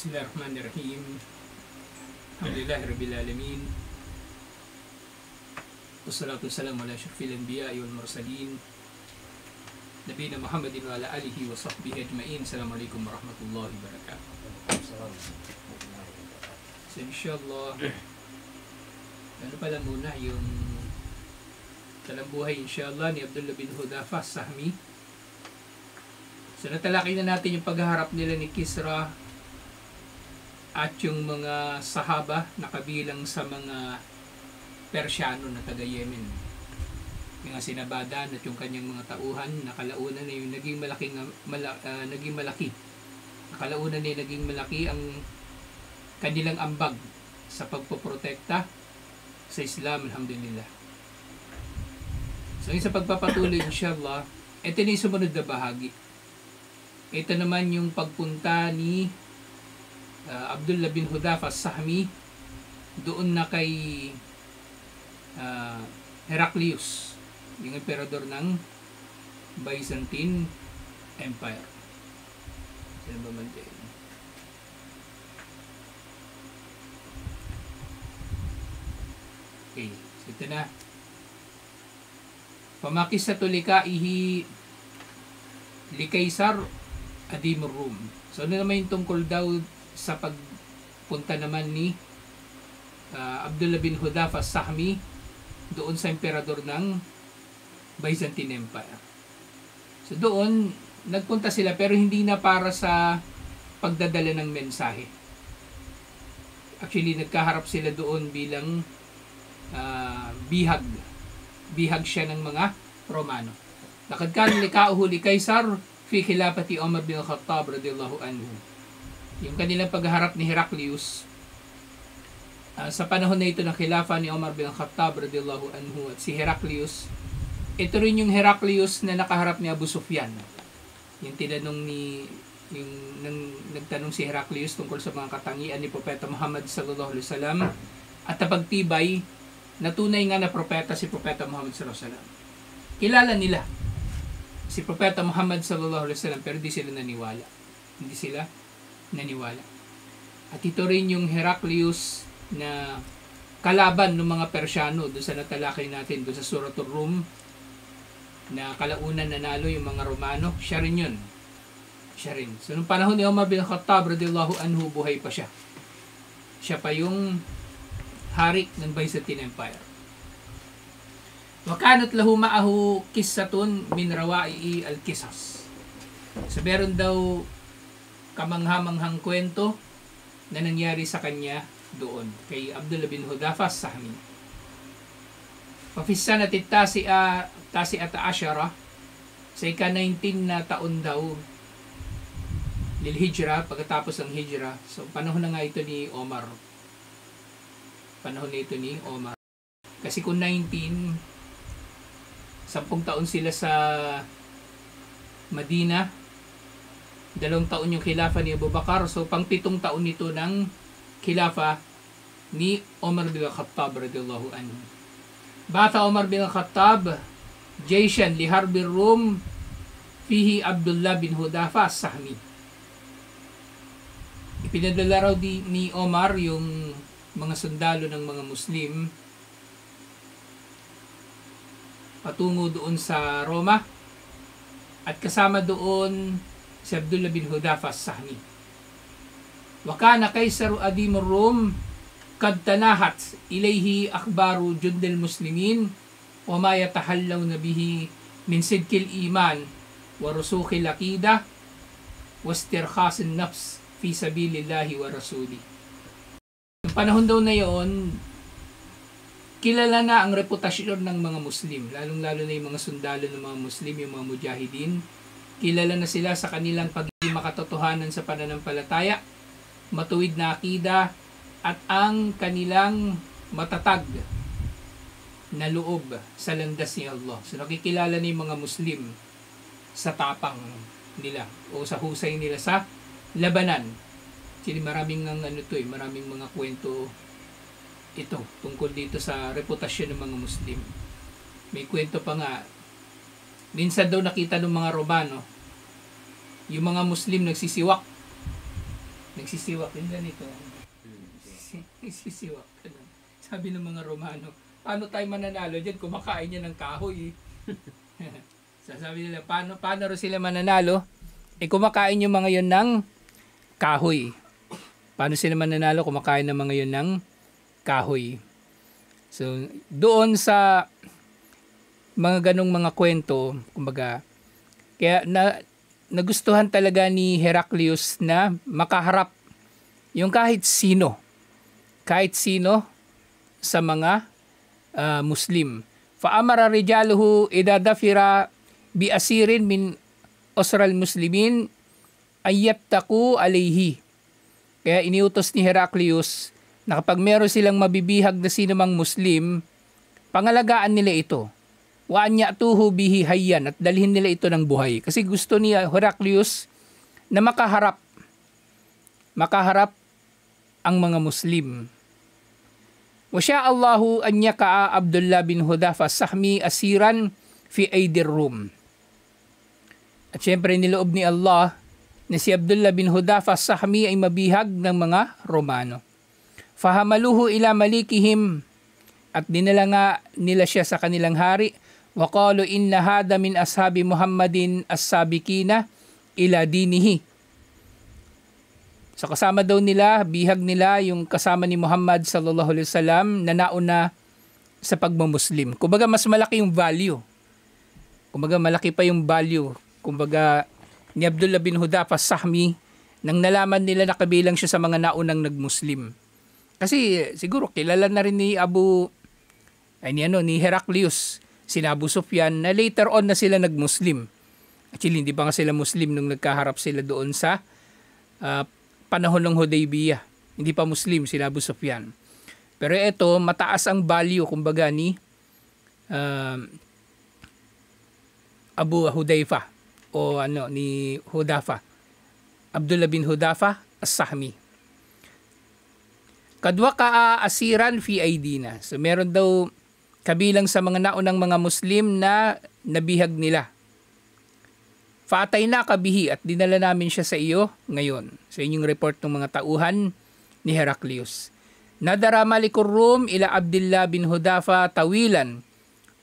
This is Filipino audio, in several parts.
Bismillahirrahmanirrahim. Alhamdulillahi Rabbil Alamin. Wassalatu wassalamu ala asyrafil anbiya'i wal mursalin Nabiyina Muhammadin wa ala alihi wa sahbihi ajma'in. Assalamualaikum warahmatullahi wabarakatuh. So inshallah, ano pala muna yung talambuhay inshallah ni Abdullah bin Hudhafa As-Sahmi. So natalakay na natin yung paghaharap nila ni Kisra at yung mga sahaba na kabilang sa mga Persyano na taga Yemen, yung Sinabadan at yung kanyang mga tauhan na kalaunan na yung naging malaki kalaunan na naging malaki ang kanilang ambag sa pagpoprotekta sa Islam, alhamdulillah. So sa pagpapatuloy inshallah, ito na yung sumunod na bahagi. Ito naman yung pagpunta ni Abdullah bin Hudhafa As-Sahmi doon na kay Heraclius, yung emperador ng Byzantine Empire. Sino ba man din? Okay, so ito na. Pamakisatu likaihi likaysar adimur Rum. So ano naman yung tungkol daw sa pagpunta naman ni Abdullah bin Hudhafa As-Sahmi doon sa emperador ng Byzantine Empire. So doon, nagpunta sila pero hindi na para sa pagdadala ng mensahe. Actually, nagkaharap sila doon bilang bihag. Bihag siya ng mga Romano. Lakad kan likauhu li Kaysar fi khilafati Umar bin Khattab radiyallahu anhu. Yung kanilang pagharap ni Heraclius sa panahon na ito ng khilafa ni Umar bin Khattab radiyallahu anhu, at si Heraclius, ito rin yung Heraclius na nakaharap ni Abu Sufyan. Yung tinanong nagtanong si Heraclius tungkol sa mga katangian ni Propeta Muhammad sallallahu alaihi wasallam at napagtibay na tunay nga na propeta si Propeta Muhammad sallallahu alaihi wasallam. Kilala nila si Propeta Muhammad sallallahu alaihi wasallam pero hindi sila naniwala. Hindi sila naniwala. At ito rin yung Heraclius na kalaban ng mga Persyano doon sa natalakay natin doon sa Suratul Rum, na kalaunan nanalo yung mga Romano. Siya rin yun. Siya rin. So nung panahon ni Umar bin Khattab radiyallahu anhu, buhay pa siya. Siya pa yung hari ng Byzantine Empire. Wa kanat lahu ma'ahu qissatun min rawa'i al-qisas. So meron daw kamangha-manghang kwento na nangyari sa kanya doon kay Abdullah bin Hudhafa As-Sahmi. Pafisanati tasi'ata asyara, sa ika-19 na taon daw lil hijra, pagkatapos ng hijra. So panahon na nga ito ni Omar. Panahon na ito ni Omar. Kasi kung 10 taon sila sa Madina, 2 taon yung khilafa ni Abu Bakar, so pang 7 taon nito ng khilafa ni Umar bin Khattab radiyallahu anhu. Bata Umar bin Khattab jayshan li harbi Rum fihi Abdullah bin Hudhafa As-Sahmi. Ipinadala raw ni Omar yung mga sundalo ng mga Muslim patungo doon sa Roma, at kasama doon si Abdullah bin Hudhafa As-Sahmi. Wa kana Kaysaru adimur Rum kad tanahat ilayhi akhbaru jundil muslimin wa ma yatahallawna bihi min sidqil iman wa rusukhil aqidah wa istirkhasin nafs fi sabilillahi wa rasuli. Yung panahon daw na yon, kilala na ang reputasyon ng mga Muslim, lalong-lalo na yung mga sundalo ng mga Muslim, yung mga mujahidin. Kilala na sila sa kanilang pagiging makatotohanan sa pananampalataya, matuwid na akida, at ang kanilang matatag na loob sa landas ni Allah. So nakikilala na yung mga Muslim sa tapang nila o sa husay nila sa labanan. Kasi maraming maraming mga kwento ito tungkol dito sa reputasyon ng mga Muslim. May kwento pa nga, minsan daw nakita ng mga Romano yung mga Muslim nagsisiwak Nagsisiwak yung ganito. Nagsisiwak. Ganun. Sabi ng mga Romano, paano tayo mananalo dyan? Kumakain niya ng kahoy. Sasabi nila, paano rin sila mananalo? Kumakain yung mga yun ng kahoy. Paano sila mananalo? Kumakain ng mga yun ng kahoy. So, doon sa mga ganong mga kwento, kumbaga, kaya nagustuhan talaga ni Heraclius na makaharap yung kahit sino sa mga Muslim. Faamara rijaluhu idadafira bi asirin min usral muslimin ayyattaqu alayhi. Kaya iniutos ni Heraclius na kapag meron silang mabibihag na sinumang Muslim, pangalagaan nila ito. Wa an ya'tuhu bihi hayyan, at dalhin nila ito ng buhay. Kasi gusto ni Heraclius na makaharap ang mga Muslim. Wa syaa Allahu an yaka'a Abdullah bin Hudhafa sahmi asiran fi aydir Rum. At syempre niloob ni Allah na si Abdullah bin Hudhafa sahmi ay mabihag ng mga Romano. Fahamaluhu ila malikihim, at dinala nga nila siya sa kanilang hari. Wa qalu inna hada min ashabi Muhammadin as-sabiqina ila dinihi. So kasama daw nila, bihag nila yung kasama ni Muhammad sallallahu alaihi wasallam na nauna sa pagmumuslim. Kumbaga mas malaki yung value. Kumbaga malaki pa yung value. Kumbaga ni Abdullah bin Hudhafa Sahmi nang nalaman nila na kabilang siya sa mga naunang nagmuslim. Kasi siguro kilala na rin ni ni Heraclius, si Abu Sufyan, na later on na sila nagmuslim. Actually, hindi pa nga sila Muslim nung nagkaharap sila doon sa panahon ng Hudaybiyah. Hindi pa Muslim si Abu Sufyan. Pero ito, mataas ang value, kumbaga, ni Abu Hudayfa o ni Hudhafa. Abdullah bin Hudhafa as-Sahmi. Kadwa ka asiran fi aidina. So meron daw kabilang sa mga naunang mga Muslim na nabihag nila. Faatay na kabihi, at dinala namin siya sa iyo ngayon. Sa inyong report ng mga tauhan ni Heraclius. Nadara malikur Rum ila Abdullah bin Hudhafa tawilan.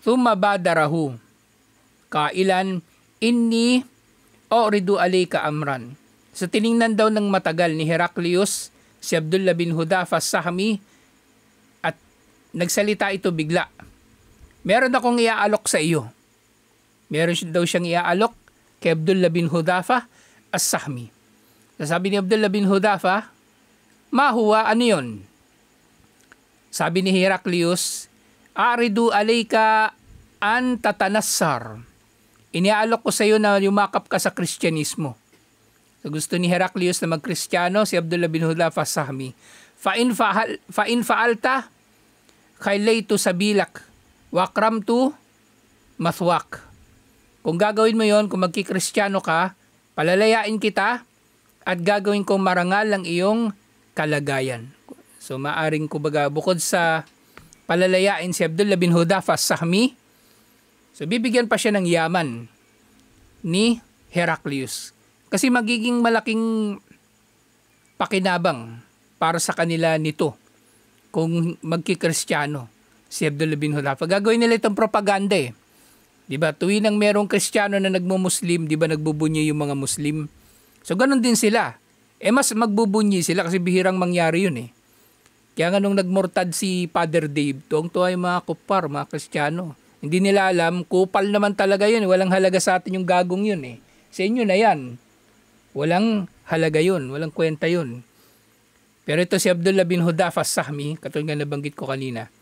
Thumma badarahu. Kailan inni uridu alayka amran. So tiningnan daw ng matagal ni Heraclius si Abdullah bin Hudhafa Sahmi, at nagsalita ito bigla. Meron akong iaalok sa iyo. Meron daw siyang iaalok kay Abdullah bin Hudhafa as-Sahmi. Sabi ni Abdullah bin Hudhafa, ma huwa, ano yun? Sabi ni Heraclius, aridu alayka an tatanassar. Iniaalok ko sa iyo na yumakap ka sa Kristyanismo. So gusto ni Heraclius na mag-Kristiyano si Abdullah bin Hudhafa Sahmi. Fa in fa'alta khaylaytu sabilak wa akramtu mathwak. Kung gagawin mo yon, kung magki-Kristiyano ka, palalayain kita at gagawin kong marangal ang iyong kalagayan. So maaring kumbaga bukod sa palalayain si Abdullah bin Hudhafa Sahmi, so bibigyan pa siya ng yaman ni Heraclius. Kasi magiging malaking pakinabang para sa kanila nito kung magki-Kristiyano si Abdullah bin Hudhafa. Gagawin nila itong propaganda eh. Diba? Tuwing nang merong Kristiyano na nagmumuslim, diba nagbubunyi yung mga Muslim? So ganun din sila. Mas magbubunyi sila kasi bihirang mangyari yun eh. Kaya nga nung nagmurtad si Father Dave, tuwang-tuwa yung mga kupar, mga Kristiyano. Hindi nila alam, kupal naman talaga yun. Walang halaga sa atin yung gagong yun eh. Sa inyo na yan. Walang halaga yun, walang kwenta yun. Pero ito si Abdullah bin Hudhafa Sahmi, katulad nga nabanggit ko kanina,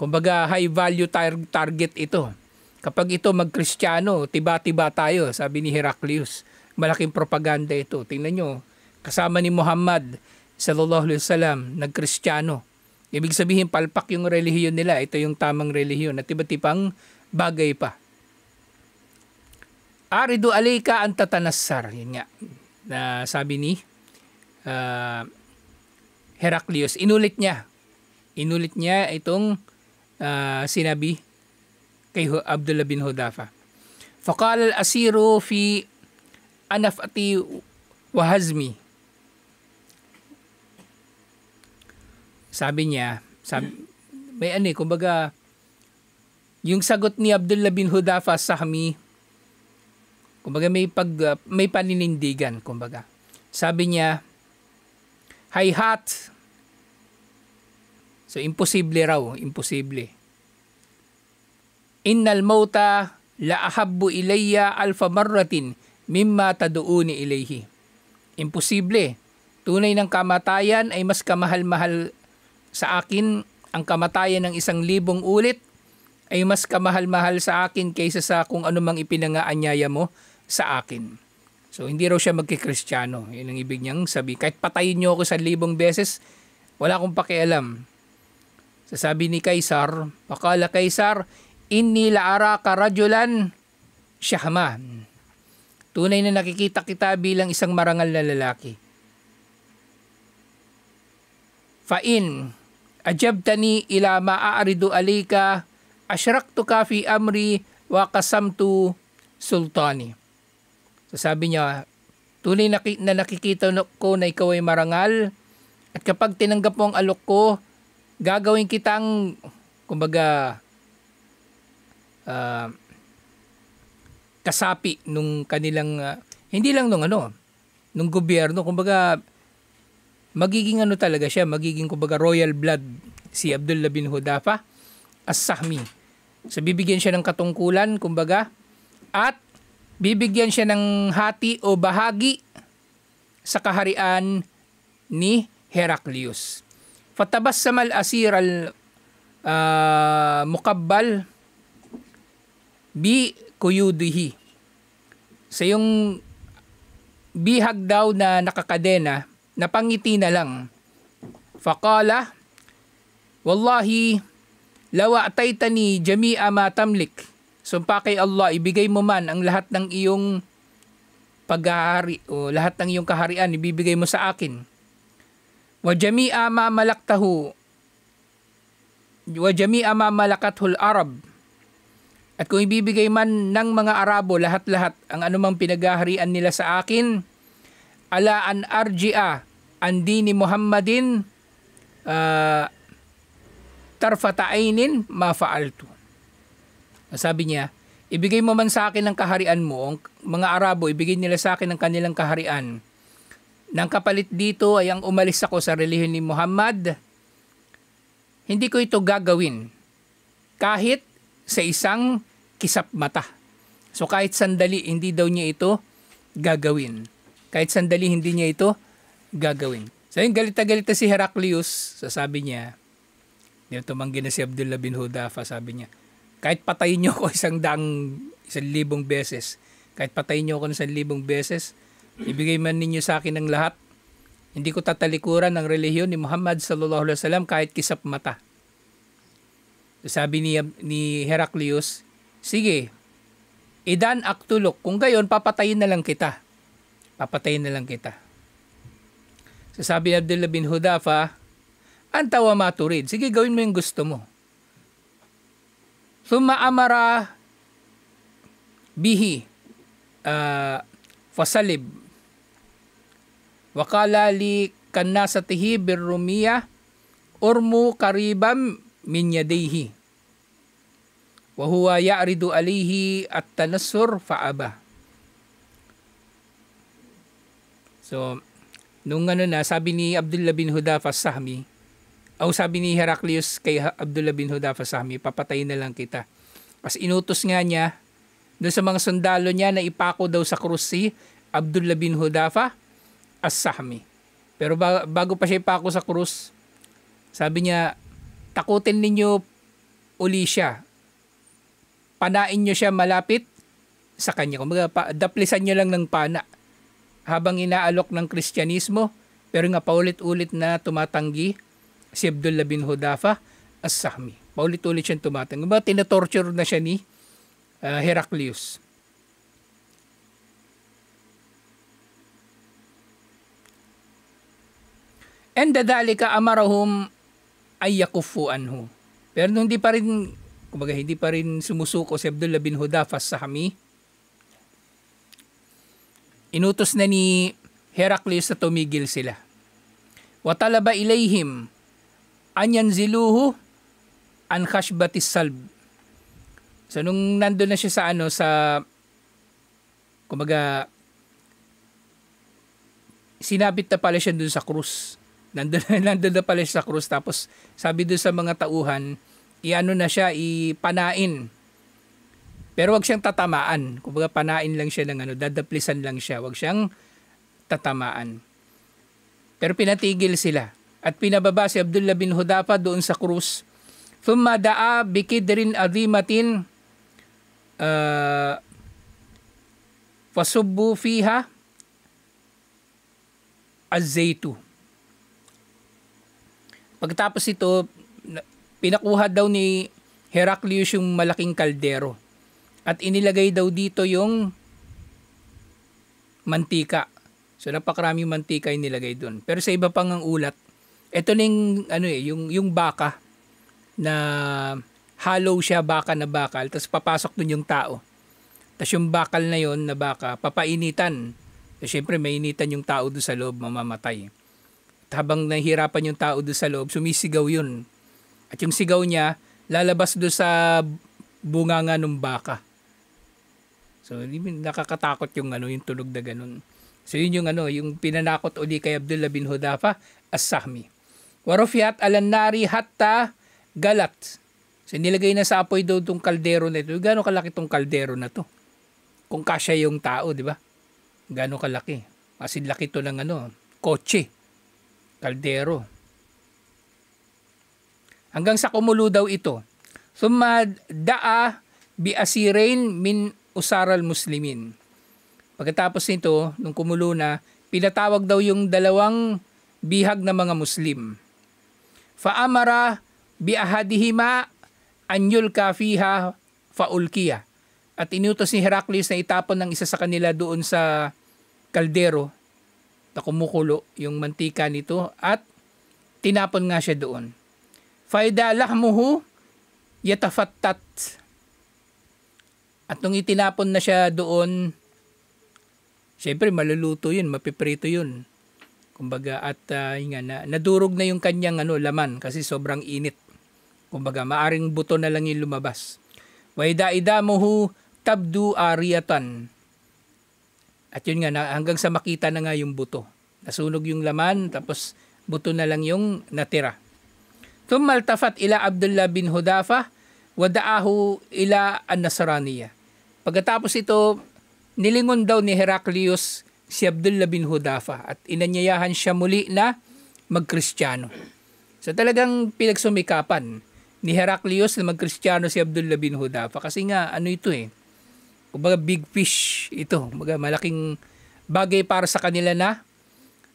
kumbaga high value target ito. Kapag ito mag-Kristiyano, tiba-tiba tayo, sabi ni Heraclius. Malaking propaganda ito. Tingnan nyo, kasama ni Muhammad sallallahu alaihi wasallam, nag-Kristiyano. Ibig sabihin, palpak yung relihiyon nila. Ito yung tamang relihiyon at iba't-ibang bagay pa. Aridu alayka an tatanassar. Yun nga. Na sabi ni Heraclius. Inulit niya itong sinabi kay Abdullah bin Hudhafa. Faqala al-asiru fi anafati wa hazmi. Sabi niya, may kumbaga, yung sagot ni Abdullah bin Hudhafa Sahmi, kumbaga may paninindigan, kumbaga. Sabi niya, hayhat. So, imposible raw, imposible. Innal mauta la ahabbu ilayya alfa marratin mimma taduuni ilayhi. Imposible. Tunay ng kamatayan ay mas kamahal-mahal sa akin. Ang kamatayan ng 1,000 ulit ay mas kamahal-mahal sa akin kaysa sa kung anumang ipinangaanyaya mo sa akin. So, hindi raw siya magkikristyano. Yun ang ibig niyang sabi. Kahit patayin niyo ako 1,000 beses, wala akong pakialam. Sasabi ni Kaisar, Pakala Kaisar, inni la'araka rajulan syahma. Tunay na nakikita kita bilang isang marangal na lalaki. Fa'in, ajabtani ila ma'aridu alika, asyraktuka fi amri wa kasamtu sultani. Sasabi niya, tunay na nakikita ko na ikaw ay marangal, at kapag tinanggap mo ang alok ko, gagawin kitang, kumbaga, kasapi nung kanilang, hindi lang nung gobyerno, kumbaga, magiging talaga siya, magiging kumbaga royal blood si Abdullah bin Hudhafa As-Sahmi. So, bibigyan siya ng katungkulan, kumbaga, at bibigyan siya ng hati o bahagi sa kaharian ni Heraclius. Fatabassamal asir al mukabbal bi kuyudihi. Sa yung bihag daw na nakakadena, napangiti na lang. Faqala, wallahi, lawa ataytani jami'a ma tamlik. Sumpa kay Allah, ibigay mo man ang lahat ng iyong paghahari o lahat ng iyong kaharian, ibibigay mo sa akin. Wa jami'a ma malaktahu wa jami'a ma malakathul Arab. At kung ibibigay man ng mga Arabo lahat-lahat ang anumang pinaghaharian nila sa akin, ala an arji'a an dini Muhammadin tarfata ainin ma fa'altu. Sabi niya, ibigay mo man sa akin ang kaharian mo, ang mga Arabo, ibigay nila sa akin ang kanilang kaharian. Nang kapalit dito ay ang umalis ako sa relihiyon ni Muhammad, hindi ko ito gagawin kahit sa isang kisap mata. So kahit sandali, hindi daw niya ito gagawin. Kahit sandali, hindi niya ito gagawin. So yung galit na si Heraclius, sasabi niya, tumanggi na si Abdullah bin Hudhafa, sabi niya, kahit patayin niyo ako 1,000 beses, kahit patayin niyo ako ng 1,000 beses, ibigay man ninyo sa akin ng lahat, hindi ko tatalikuran ang relihiyon ni Muhammad sallallahu alaihi wasallam kahit kisap mata. Sabi ni Heraclius, sige, idan aktulok, kung gayon, papatayin na lang kita. Papatayin na lang kita. Sabi ni Abdullah bin Hudhafa, antawa maturid, sige, gawin mo yung gusto mo. Thumma amara bihi fasalib wakala li kannasatihi birrumiya urmu karibam min yadayhi wa huwa ya'ridu alayhi at-tanassur fa'aba. So, nung sabi ni Abdullah bin Hudhafa As-Sahmi, sabi ni Heraclius kay Abdullah bin Hudhafa As-Sahmi, papatayin na lang kita. Mas inutos nga niya doon sa mga sundalo niya na ipako daw sa krus si Abdullah bin Hudhafa As-Sahmi. Pero bago pa siya ipako sa krus, sabi niya, takutin ninyo uli siya. Panain nyo siya malapit sa kanya. Kumbaga, daplisan nyo lang ng pana habang inaalok ng Kristyanismo, pero nga paulit-ulit na tumatanggi si Abdullah bin Hudhafa As-Sahmi. Paulit-ulit siyang tumatanggi. Kumbaga, tinatorture na siya ni Heraclius. And dadalika amarahum ay yakufu anhu. Pero hindi pa rin sumusuko si Abdullah bin Hudhafa As-Sahmi. Inutos na ni Heraclius na tumigil sila. Wa talaba ilayhim anyan ziluhu an khashbatis salb. So nung nandun na siya sa kumbaga sinabit na pala siya dun sa krus. Nandun na pala siya sa krus, tapos sabi dun sa mga tauhan, iano na siya, ipanain. Pero wag siyang tatamaan. Kumbaga panain lang siya ng dadaplisan lang siya, wag siyang tatamaan. Pero pinatigil sila at pinababa si Abdullah bin Hudafa doon sa krus. Thumma da'a bikidrin azimatin fasubbu fiha az-zaytu. Pagkatapos ito, pinakuha daw ni Heraclius yung malaking kaldero at inilagay daw dito yung mantika. So napakaraming mantika yung nilagay doon. Pero sa iba pang ang ulat, ito na yung baka na hollow siya, baka na bakal, tapos papasok doon yung tao. Tapos yung bakal na yon na baka, papainitan. So, syempre mainitan yung tao doon sa loob, mamamatay. At habang nahihirapan yung tao doon sa loob, sumisigaw yun. At yung sigaw niya, lalabas doon sa bunganga ng baka. So nakakatakot yung yung tunog na ganun. So yun yung pinanakot uli kay Abdullah bin Hudafa as-Sahmi. Warufiyat alan-nari hatta galat. So nilagay na sa apoy daw itong kaldero na ito. Gano'ng kalaki itong kaldero na to? Kung kasya yung tao, di ba? Gano'ng kalaki? Kasi laki to ng kotse. Kaldero. Hanggang sa kumulo daw ito. Thumma da'a bi asirain min usaral muslimin. Pagkatapos nito, nung kumulo na, pinatawag daw yung dalawang bihag na mga Muslim. Fa'amara bi ahadihima an yulka fiha faulkiya. At inutos ni Heraclius na itapon ng isa sa kanila doon sa kaldero na kumukulo yung mantika nito at tinapon nga siya doon. Faida lahmuhu yatafattat. At nung itinapon na siya doon, syempre maluluto yun, mapiprito yun. Kumbaga at nadurog na yung kanyang laman kasi sobrang init. Kumbaga maaring buto na lang yung lumabas. Waida idamuhu tabdu ariyatan. At yun nga, hanggang sa makita na nga yung buto. Nasunog yung laman, tapos buto na lang yung natira. Thumma altafat ila Abdullah bin Hudafa wadaahu ila an-Nasraniyah. Pagkatapos ito, nilingon daw ni Heraclius si Abdullah bin Hudafa at inanyayahan siya muli na magkristyano. So talagang pinagsumikapan ni Heraclius na magkristyano si Abdullah bin Hudafa kasi nga ito kumbaga big fish ito, kumbaga malaking bagay para sa kanila na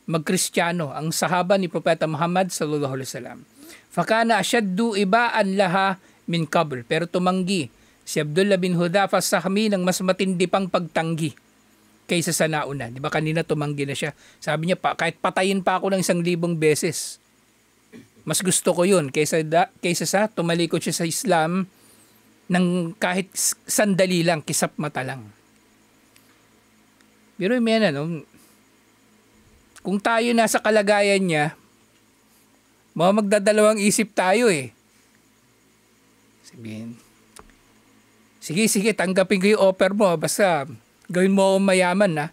magkristyano ang sahaba ni Propeta Muhammad sallallahu alaihi wasallam. Fakana asyaddu ibaan laha min qabl, pero tumanggi si Abdullah bin Hudafa as-Sahmi ng mas matindi pang pagtanggi kaysa sa nauna. Di ba kanina tumanggi na siya. Sabi niya, kahit patayin pa ako ng 1,000 beses, mas gusto ko yun kaysa sa tumalikod siya sa Islam ng kahit sandali lang, kisap mata lang. Pero may kung tayo nasa kalagayan niya, magdadalawang isip tayo Sabihin, sige, tanggapin ko yung offer mo, basta gawin mo akong mayaman na.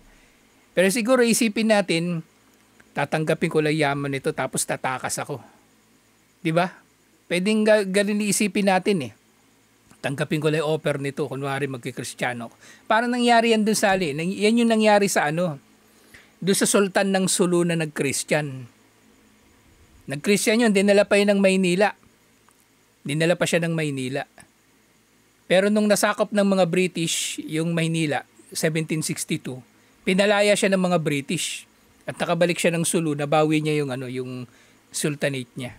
Pero siguro isipin natin, tatanggapin ko lang yaman nito tapos tatakas ako. Di ba? Pwedeng ganun isipin natin Tanggapin ko lang yung offer nito, kunwari magkikristyano. Parang nangyari yan dun sa yan yung nangyari sa doon sa sultan ng Sulu na nag-Christian. Nag-Christian yun, dinala pa yun ng Maynila. Dinala pa siya ng Maynila. Pero nung nasakop ng mga British yung Maynila, 1762, pinalaya siya ng mga British. At nakabalik siya ng Sulu, nabawi niya yung sultanate niya.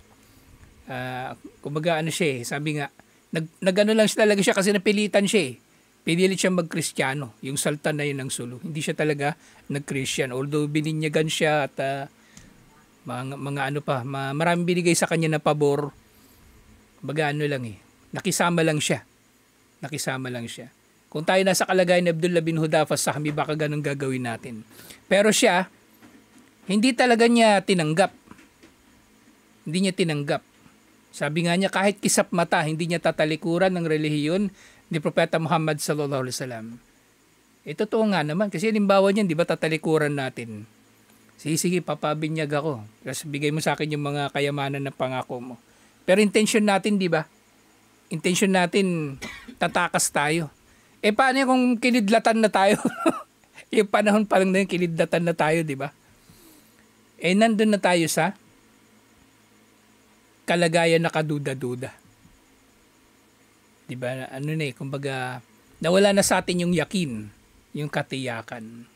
Kumbaga sabi nga, lang siya talaga siya kasi napilitan siya Pinilit siya mag-Kristiyano, yung sultan na yun ng Sulu. Hindi siya talaga nag-Christian. Although bininyagan siya at maraming binigay sa kanya na pabor. Baga nakisama lang siya. Kung tayo nasa kalagayan ni Abdullah bin Hudafa as-Sahmi, baka ganun gagawin natin. Pero siya, hindi talaga niya tinanggap. Hindi niya tinanggap. Sabi nga niya, kahit kisap mata, hindi niya tatalikuran ng relihiyon ni Propeta Muhammad sallallahu alaihi wasallam. Totoo nga naman, kasi halimbawa niyan, di ba tatalikuran natin? Sige, papabinyag ako. Kasi bigay mo sa akin yung mga kayamanan ng pangako mo. Pero intention natin, di ba? Intention natin, tatakas tayo. Paano kung kinidlatan na tayo? Yung panahon pa lang na yung kinidlatan na tayo, di ba? Nandun na tayo sa kalagayan na kaduda-duda. Di ba? Kumbaga, nawala na sa atin yung yakin, yung katiyakan.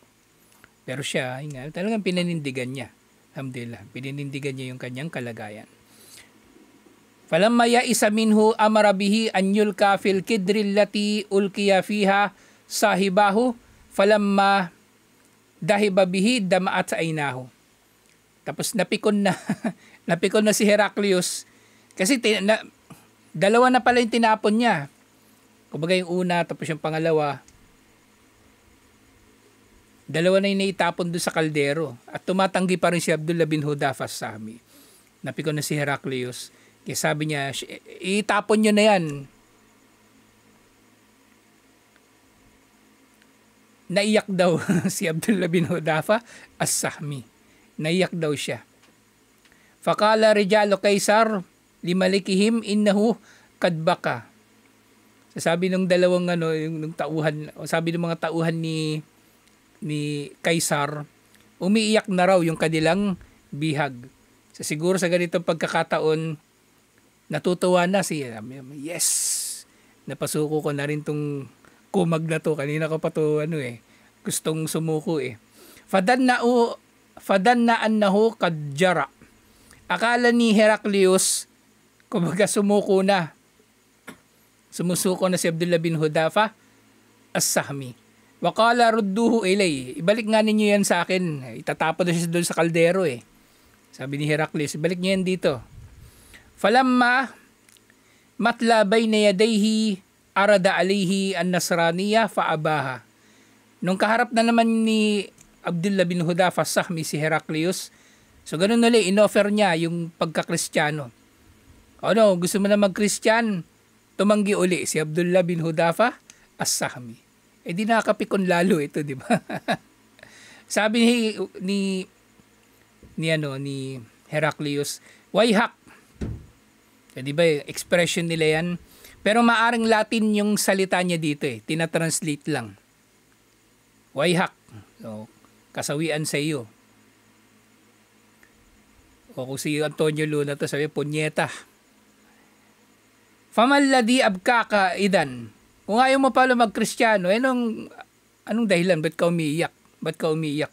Pero siya, talagang pinanindigan niya. Alhamdulillah, pinanindigan niya yung kanyang kalagayan. Falamma ya'isa minhu amara bihi an yulka fil kidri allati ulqiya fiha sahibahu falamma dahiba bihi dama'at aynahu. Tapos napikon na si Heraclius kasi dalawa na pala yung tinapon niya. Kumbaga yung una tapos yung pangalawa. Dalawa na yung naitapon doon sa kaldero at tumatanggi pa rin si Abdullah bin Hudhafa as-Sahmi. Napikon na si Heraclius. Kaya sabi niya, itapon nyo na yan. Naiyak daw si Abdullah bin Hudhafa as-Sahmi. Naiyak daw siya. Fakala rijalo kaysar limalikihim innahu kadbaka. Sabi ng dalawang yung tauhan, sabi ng mga tauhan ni Kaysar, umiiyak na raw yung kanilang bihag. Siguro sa ganitong pagkakataon, natutuwa na siya. Yes! Napasuko ko na rin tong kumag na to. Kanina ko pa to gustong sumuko Fadanna annahu kadjara. Akala ni Heraclius, kumbaga sumuko na. Sumusuko na si Abdullah bin Hudhafa as-Sahmi. Wakala rudduhu ilay. Ibalik nga ninyo yan sa akin. Itatapon na siya doon sa kaldero Sabi ni Heraclius, ibalik niyo yan dito. Falamma matla bayna yadayhi arada alayhi an-Nasraniya faabaha. Nung kaharap na naman ni Abdullah bin Hudhafa as-Sahmi si Heraclius, so ganun ulit, inoffer niya yung pagka-Kristiyano. Gusto mo na mag-Kristyan? Tumanggi uli si Abdullah bin Hudhafa as-Sahmi. Di nakakapikon lalo ito, di ba? Sabi ni Heraclius, wayhak. Di ba, expression nila yan. Pero maaring Latin yung salita niya dito tinatranslate lang. Wayhak. So, kasawian sa iyo. O kung si Antonio Luna to, sabi, punyeta. Famalladhi abkaka idan. Kung ayaw mo pala mag-Kristiyano, anong dahilan? Ba't ka umiiyak?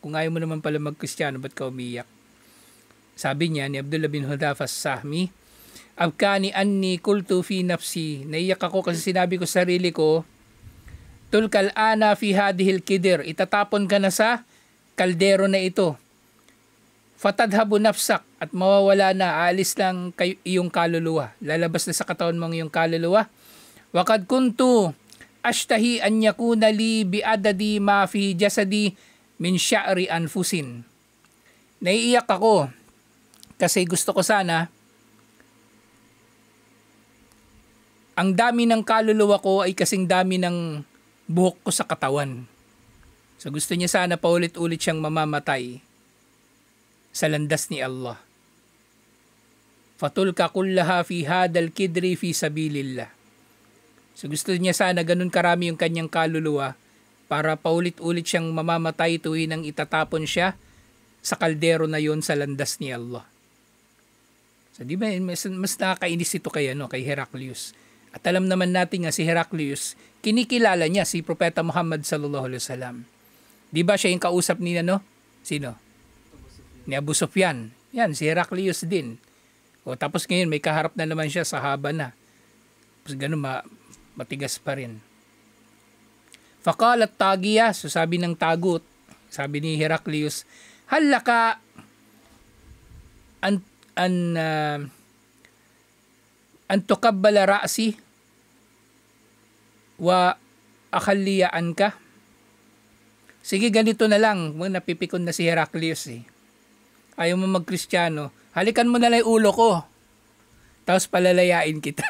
Kung ayaw mo naman pala mag-Kristiyano, ba't ka umiiyak? Sabi niya ni Abdullah bin Hudhafa as-Sahmi, abkani anni kultu fi nafsi. Naiyak ako kasi sinabi ko sa sarili ko, tulkal ana fi hadihil kidir. Itatapon ka na sa kaldero na ito. Fatadhabu nafsak at mawawala na, aalis lang iyong kaluluwa. Lalabas na sa katawan mong iyong kaluluwa. Wakad kuntu ashtahi an yakuna li biadadi ma fi jasadi min sya'ri anfusin. Naiiyak ako kasi gusto ko sana ang dami ng kaluluwa ko ay kasing dami ng buhok ko sa katawan. So gusto niya sana paulit-ulit siyang mamamatay sa landas ni Allah. Fatulka kullaha fi hadal kidri fi sabilillah. So gusto niya sana ganun karami yung kanyang kaluluwa para paulit-ulit siyang mamamatay tuwing nang itatapon siya sa kaldero na yon sa landas ni Allah. So di ba mas nakakainis ito kay Heraclius. At alam naman natin nga si Heraclius, kinikilala niya si Propeta Muhammad sallallahu alaihi wasallam. Di ba siya yung kausap ni Sino? Ni Abu Sufyan. Yan, si Heraclius din. Tapos ngayon may kaharap na naman siya, sahaba na. Tapos ganun matigas pa rin. Faqalat tagiya, so sabi ng tagut, sabi ni Heraclius, halaka an tukabbala ra'si wa akhalliyaan ka. Sige, ganito na lang. Napipikon na si Heraclius Ayaw mo mag-Kristiyano. Halikan mo na lang yung ulo ko. Tapos palalayain kita.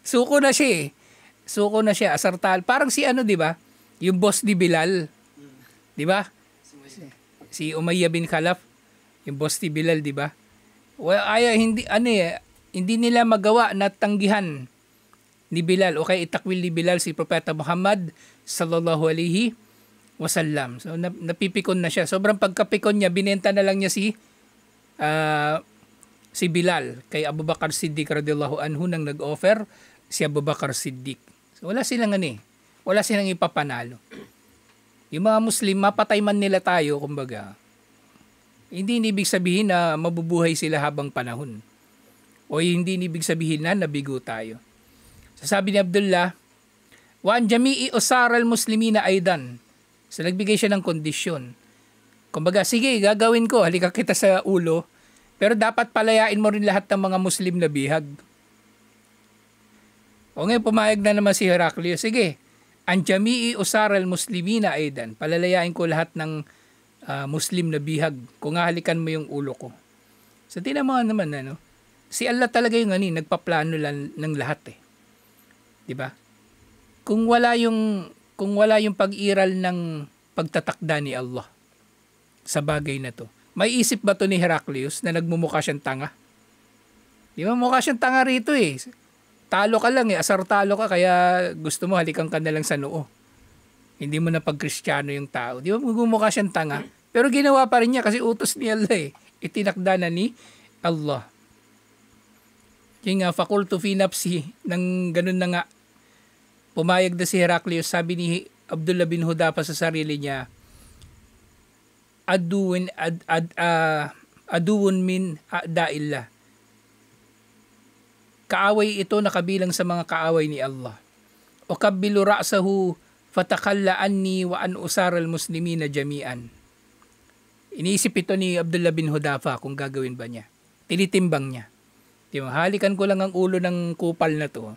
Suko na siya eh. Suko na siya, asartal. Parang si ano, di ba? Yung boss ni Bilal. Di ba? Si Umayyah bin Khalaf. Yung boss ni Bilal, di ba? Well, hindi nila magawa na tanggihan ni Bilal o kaya itakwil ni Bilal si Propeta Muhammad sallallahu alaihi wasallam. So napipikon na siya. Sobrang pagkapikon niya, binenta na lang niya si Bilal kay Abu Bakar Siddiq radhiyallahu anhu nang nag-offer si Abu Bakar Siddiq. So wala silang wala silang ipapanalo. Yung mga Muslim, mapatay man nila tayo, kumbaga, hindi ibig sabihin na mabubuhay sila habang panahon. O hindi ibig sabihin na nabigo tayo. Sabi ni Abdullah, wa an jami'i usara al-muslimina aidan. So nagbigay siya ng kondisyon. Kumbaga, sige, gagawin ko, halika kita sa ulo, pero dapat palayain mo rin lahat ng mga Muslim na bihag. O ngayon, pumayag na naman si Heraclius, sige, an jami'i usara al-muslimina aidan. Palalayain ko lahat ng Muslim na bihag kung hahalikan mo yung ulo ko. So tinamaan naman si Allah talaga yung nagpaplano lang ng lahat eh. 'Di ba? Kung wala yung pag-iral ng pagtatakda ni Allah sa bagay na to. May isip ba to ni Heraclius na nagmumukha siyang tanga? 'Di ba mukha siyang tanga rito eh. Talo ka lang eh, asar talo ka kaya gusto mo halikan ka na lang sa noo. Hindi mo na pag-Kristiyano yung tao. 'Di ba gumumukha siyang tanga? Pero ginawa pa rin niya kasi utos ni Allah eh. Itinakda na ni Allah. Yung nga, fakultu fi nafsi, nang ganun na nga, pumayag na si Heraclius, sabi ni Abdullah bin Hudafa sa sarili niya, aduun min a'da'illah. Kaaway ito na kabilang sa mga kaaway ni Allah. O kabbilu ra'sahu fatakalla anni wa an usara al-muslimina jami'an. Iniisip ito ni Abdullah bin Hudafa kung gagawin ba niya. Tinitimbang niya. Halikan ko lang ang ulo ng kupal na to.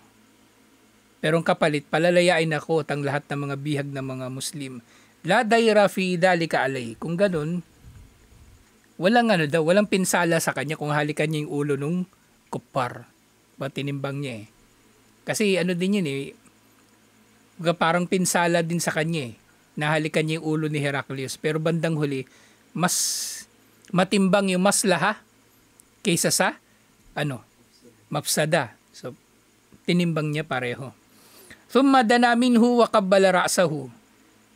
Pero ang kapalit, palalayain ako ang lahat ng mga bihag ng mga Muslim. La dayra fi dhalika alay. Kung ganun, walang pinsala sa kanya kung halikan niya yung ulo ng kupar. Tinimbang niya eh. Kasi din yun eh, parang pinsala din sa kanya eh. Nahalikan niya yung ulo ni Heraclius. Pero bandang huli, mas matimbang yung maslaha kaysa sa mafsada. So, tinimbang niya pareho. Thumma dana minhu wa qabbala ra'sahu.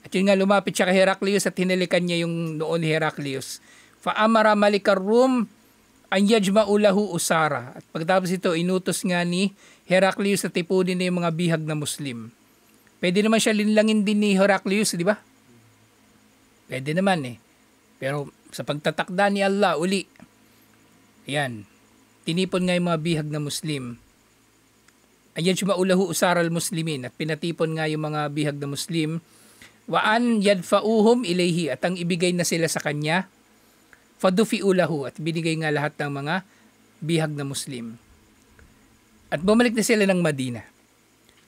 At yun nga, lumapit siya kay Heraclius at hinalikan niya yung noon ni Heraclius. Fa amara malikar Rum an yajma'u lahu usara. At pagtapos ito, inutos nga ni Heraclius na tipunin na yung mga bihag na Muslim. Pwede naman siya linlangin din ni Heraclius, di ba? Pwede naman eh. Pero sa pagtatakda ni Allah, uli, ayan, tinipon nga yung mga bihag na Muslim. Ayan sumaulahu usara al-muslimin at pinatipon nga yung mga bihag na Muslim. Waan yadfa'uhum ilayhi at ang ibigay na sila sa kanya. Fadufi'ulahu at binigay nga lahat ng mga bihag na Muslim. At bumalik na sila ng Madina.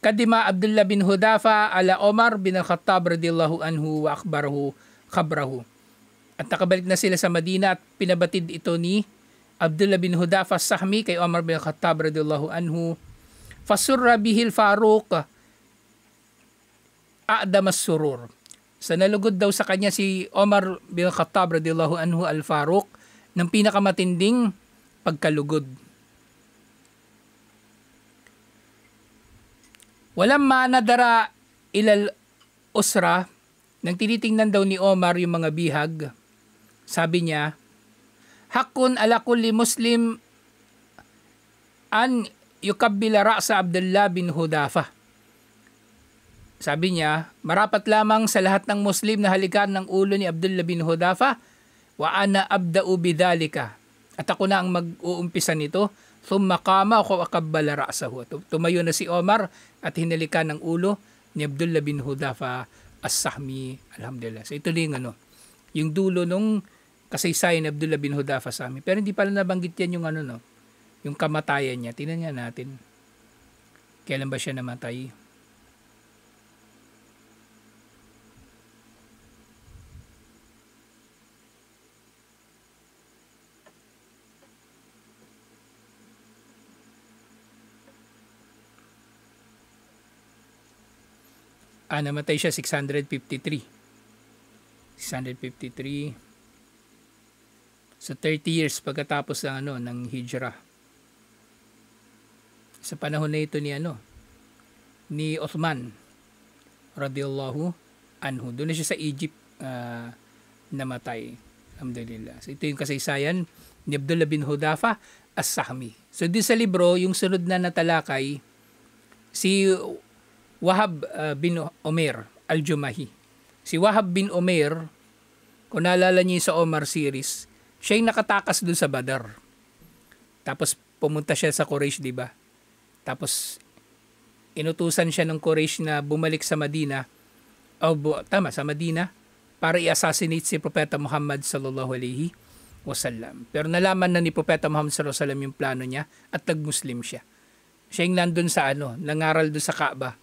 Kadima Abdullah bin Hudafa ala Omar bin al-Khattab radiyallahu anhu wa akhbarahu khabrahu. At nakabalik na sila sa Madina at pinabatid ito ni Abdullah bin Hudafa Sahmi kay Omar bin Khattab radhiyallahu anhu. Fasurra bihil Faruq a'dam as-surur. Sa nalugod daw sa kanya si Omar bin Khattab radhiyallahu anhu al-Faruq ng pinakamatinding pagkalugod. Walamma nadara ilal usra, nang tinitingnan daw ni Omar yung mga bihag, sabi niya, hakun ala kulli Muslim an yukabbila ra'sa Abdullah bin Hudafa. Sabi niya, marapat lamang sa lahat ng Muslim na halikan ng ulo ni Abdullah bin Hudafa wa ana abda'u bidhalika. At ako na ang mag-uumpisa nito. Thumma qama wa qabbala ra'sahu. Tumayo na si Omar at hinalikan ng ulo ni Abdullah bin Hudafa as-Sahmi. Alhamdulillah. So ito din yung dulo nung kasaysayan ni Abdullah bin Hudafa Sahmi. Pero hindi pala nabanggit yan yung yung kamatayan niya. Tingnan nga natin. Kailan ba siya namatay? Namatay siya 653. 653. So 30 years pagkatapos ng hijrah. Sa panahon na ito ni Uthman radiyallahu anhu. Doon na siya sa Egypt namatay. Alhamdulillah. So ito yung kasaysayan ni Abdullah bin Hudhafa as-Sahmi. So di sa libro, yung sunod na natalakay, si Wahab bin Umair al-Jumahi. Si Wahab bin Umair, kung naalala niyo sa Omar series, siya yung nakatakas dun sa Badar. Tapos pumunta siya sa Quraysh, di ba? Tapos inutusan siya ng Quraysh na bumalik sa Madina, sa Madina, para i-assassinate si Propeta Muhammad sallallahu alaihi wasallam. Pero nalaman na ni Propeta Muhammad sallallahu alaihi wasallam yung plano niya at nag-Muslim siya. Siya yung nandun sa nangaral dun sa Kaaba.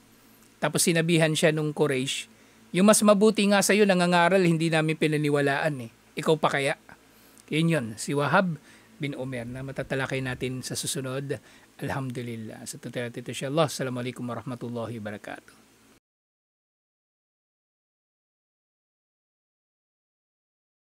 Tapos sinabihan siya nung Quraysh, yung mas mabuti nga sa'yo nangangaral, hindi namin pinaniwalaan Ikaw pa kaya? Yun, si Wahab bin Umair na matatalakay natin sa susunod. Alhamdulillah. Sa tutuloy natin inshallah. Assalamualaikum warahmatullahi wabarakatuh.